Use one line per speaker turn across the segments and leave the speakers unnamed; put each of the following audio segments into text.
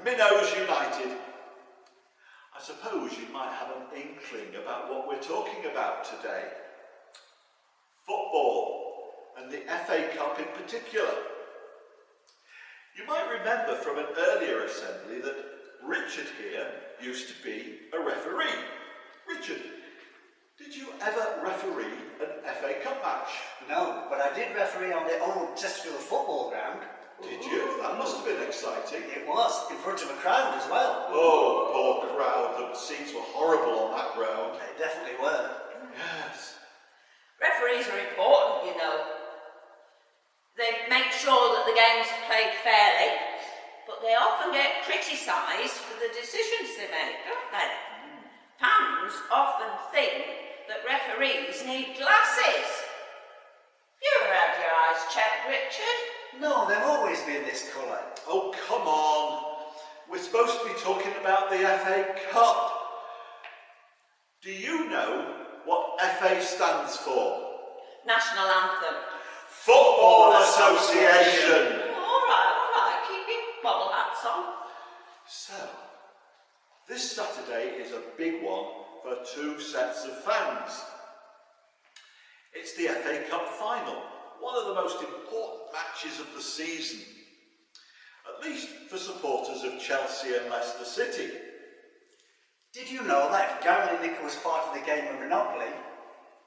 Minnows United. I suppose you might have an inkling about what we're talking about today. Football, and the FA Cup in particular. You might remember from an earlier assembly that Richard here used to be a referee. Richard, did you ever referee an FA Cup match?
No, but I did referee on the old Chesterfield football ground.
Did you? That must have been exciting.
It was, in front of a crowd as well.
Oh, poor crowd. The seats were horrible on that ground.
They definitely were.
Yes.
Referees are important, you know. They make sure that the game's played fairly, but they often get criticised for the decisions they make, don't they? Fans often think that referees need glasses. You ever had your eyes checked, Richard?
No, they've always been this colour.
Oh, come on. We're supposed to be talking about the FA Cup. Do you know what FA stands for?
National Anthem.
Football Association.
All right, keep your bobble hats on.
So, this Saturday is a big one for two sets of fans. It's the FA Cup final, one of the most important matches of the season, at least for supporters of Chelsea and Leicester City.
Did you know that if Gary Lineker was part of the game of Monopoly,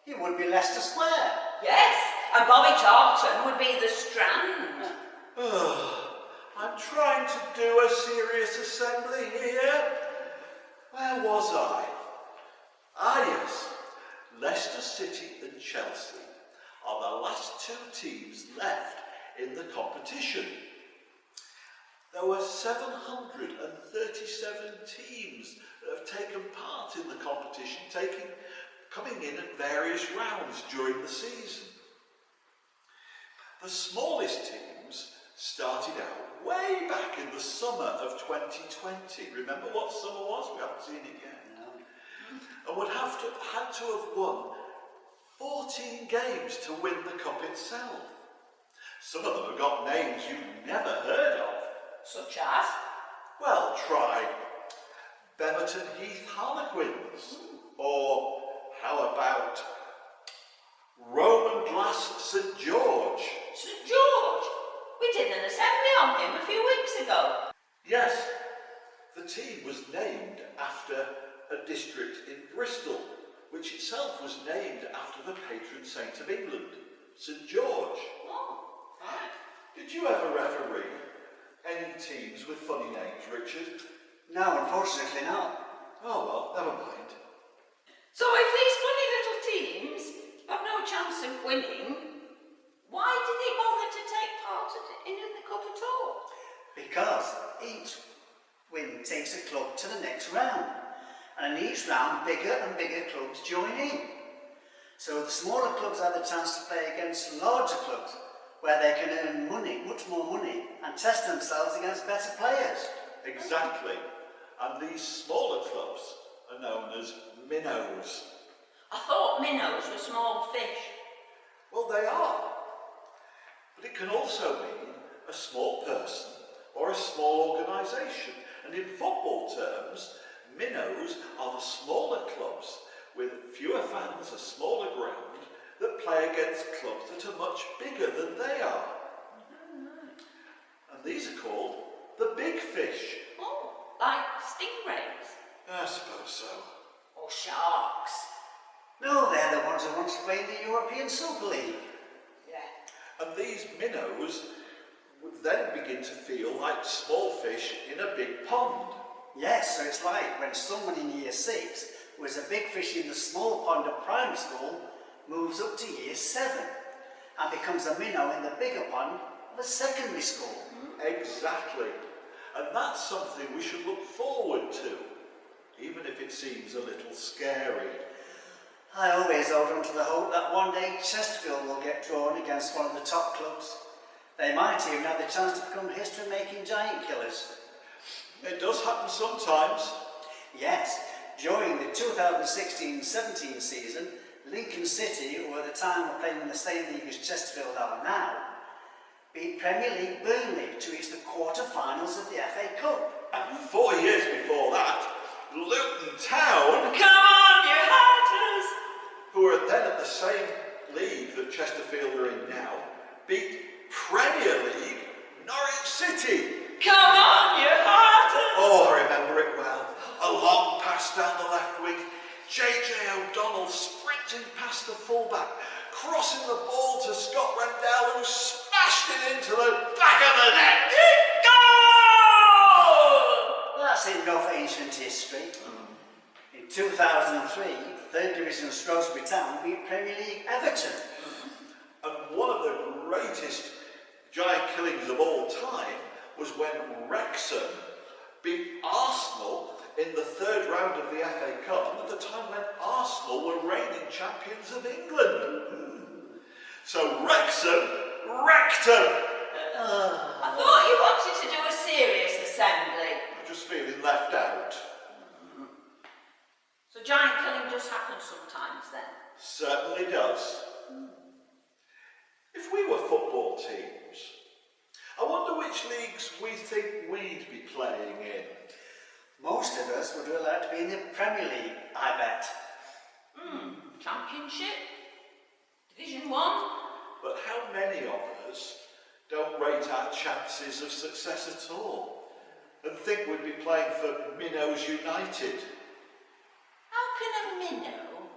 he would be Leicester Square?
Yes, and Bobby Charlton would be the Strand.
I'm trying to do a serious assembly here. Where was I? Yes. Leicester City and Chelsea are the last two teams left in the competition. There were 737 teams that have taken part in the competition, coming in at various rounds during the season. The smallest teams started out way back in the summer of 2020. Remember what summer was? We haven't seen it yet.
No.
And would had to have won 14 games to win the cup itself. Some of them have got names you've never heard of.
Such as?
Well, try Bemerton Heath Harlequins. Or how about Roman Glass St George?
St George? We did an assembly on him a few weeks ago.
Yes, the team was named after a district in Bristol, which itself was named after the patron saint of England, St George.
Oh, right.
Did you ever referee any teams with funny names, Richard?
No, unfortunately not.
Oh well, never mind.
So if these funny little teams have no chance of winning, why did they bother to take part in the cup at all?
Because each win takes a club to the next round. And in each round, bigger and bigger clubs join in. So the smaller clubs have the chance to play against larger clubs, where they can earn money, much more money, and test themselves against better players.
Exactly. And these smaller clubs are known as Minnows.
I thought minnows were small fish.
Well, they are. But it can also mean a small person or a small organisation. And in football terms, Minnows are the smaller clubs with fewer fans, a smaller ground, that play against clubs that are much bigger than they are. And these are called the big fish.
Oh, like stingrays?
I suppose so.
Or sharks?
No, they're the ones who once played in the European Super League.
Yeah.
And these minnows would then begin to feel like small fish in a big pond.
Yes, so it's like when someone in year 6 was a big fish in the small pond of primary school, moves up to year 7 and becomes a minnow in the bigger pond of a secondary school.
Exactly. And that's something we should look forward to, even if it seems a little scary.
I always hold on to the hope that one day Chesterfield will get drawn against one of the top clubs. They might even have the chance to become history-making giant killers.
It does happen sometimes.
Yes, during the 2016-17 season, Lincoln City, who at the time were playing in the same league as Chesterfield are now, beat Premier League Burnley to reach the quarter-finals of the FA Cup.
And 4 years before that, Luton Town,
Come on, you Hatters!
who were then at the same league that Chesterfield are in now, beat Premier League Norwich City.
Come on, you Hatters!
Oh, I remember it well. A long pass down the left wing. J.J. O'Donnell sprinting past the fullback, crossing the ball to Scott Rendell, who smashed it into the back of the net.
Goal!
Well, that's enough ancient history. In 2003, 3rd Division Shrewsbury Town beat Premier League Everton.
And one of the greatest giant killings of all time was when Wrexham beat Arsenal in the 3rd round of the FA Cup, and at the time when Arsenal were reigning champions of England. So Wrexham wrecked them.
I thought you wanted to do a serious assembly.
I'm just feeling left out.
So giant killing does happen sometimes then?
Certainly does. If we were football teams, I wonder which leagues we think we'd be playing in.
Most of us would like to be in the Premier League, I bet.
Championship? Division 1?
But how many of us don't rate our chances of success at all and think we'd be playing for Minnows United?
How can a minnow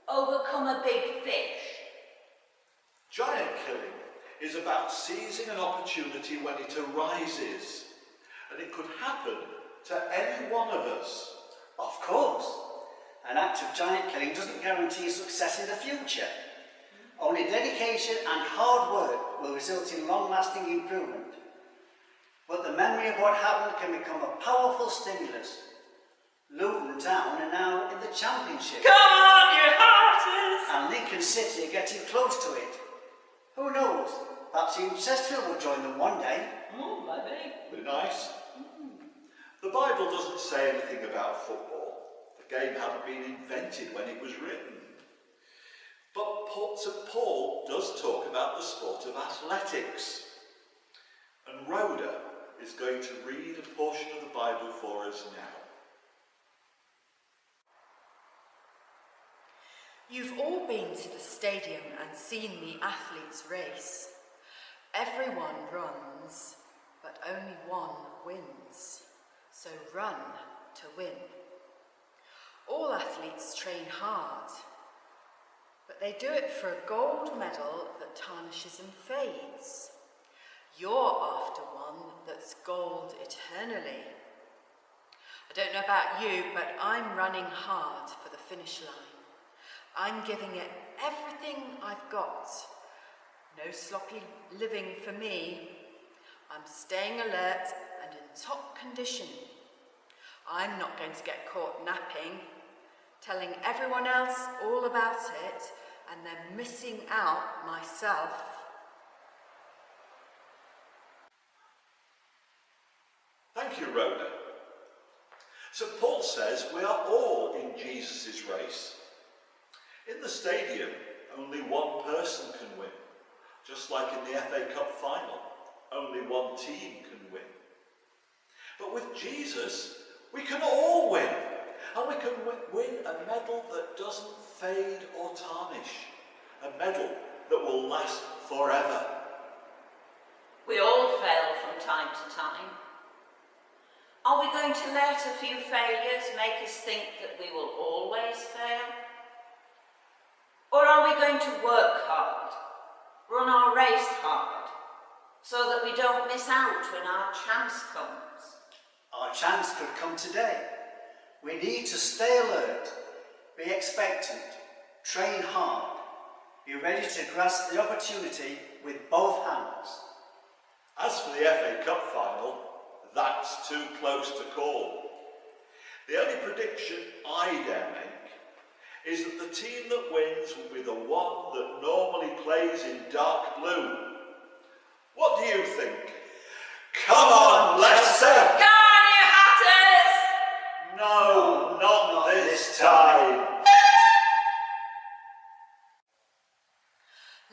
overcome a big fish?
Giant killing is about seizing an opportunity when it arises, and it could happen to any one of us.
Of course. An act of giant killing doesn't guarantee success in the future. Only dedication and hard work will result in long-lasting improvement. But the memory of what happened can become a powerful stimulus. Luton Town are now in the Championship.
Come on, you Hearters!
And Lincoln City are getting close to it. Who knows? Perhaps even Chesterfield will join them one day.
Maybe.
Be nice. The Bible doesn't say anything about football. The game hadn't been invented when it was written. But St. Paul does talk about the sport of athletics. And Rhoda is going to read a portion of the Bible for us now.
You've all been to the stadium and seen the athletes race. Everyone runs, but only one wins. So run to win. All athletes train hard, but they do it for a gold medal that tarnishes and fades. You're after one that's gold eternally. I don't know about you, but I'm running hard for the finish line. I'm giving it everything I've got. No sloppy living for me. I'm staying alert and in top condition. I'm not going to get caught napping, telling everyone else all about it and then missing out myself.
Thank you, Rhoda. St. Paul says we are all in Jesus' race. In the stadium, only one person can win. Just like in the FA Cup final, only one team can win. But with Jesus, we can all win. And we can win a medal that doesn't fade or tarnish. A medal that will last forever.
We all fail from time to time. Are we going to let a few failures make us think that we will always fail? Or are we going to work hard, run our race hard, so that we don't miss out when our chance comes?
Our chance could come today. We need to stay alert, be expectant, train hard, be ready to grasp the opportunity with both hands.
As for the FA Cup final, that's too close to call. The only prediction I dare make is that the team that wins will be the one that normally plays in dark blue. What do you think? Come on, Leicester!
Come on, you Hatters!
No, not this time.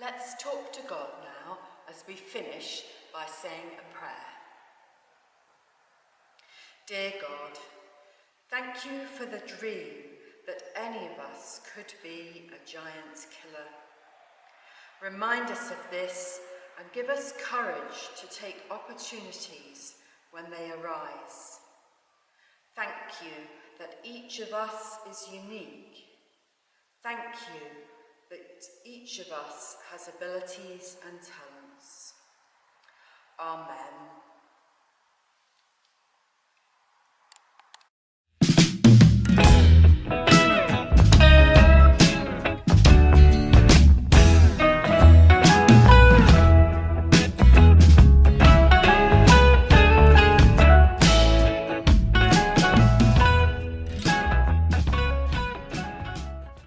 Let's talk to God now as we finish by saying a prayer. Dear God, thank you for the dream that any of us could be a giant killer. Remind us of this and give us courage to take opportunities when they arise. Thank you that each of us is unique. Thank you that each of us has abilities and talents. Amen.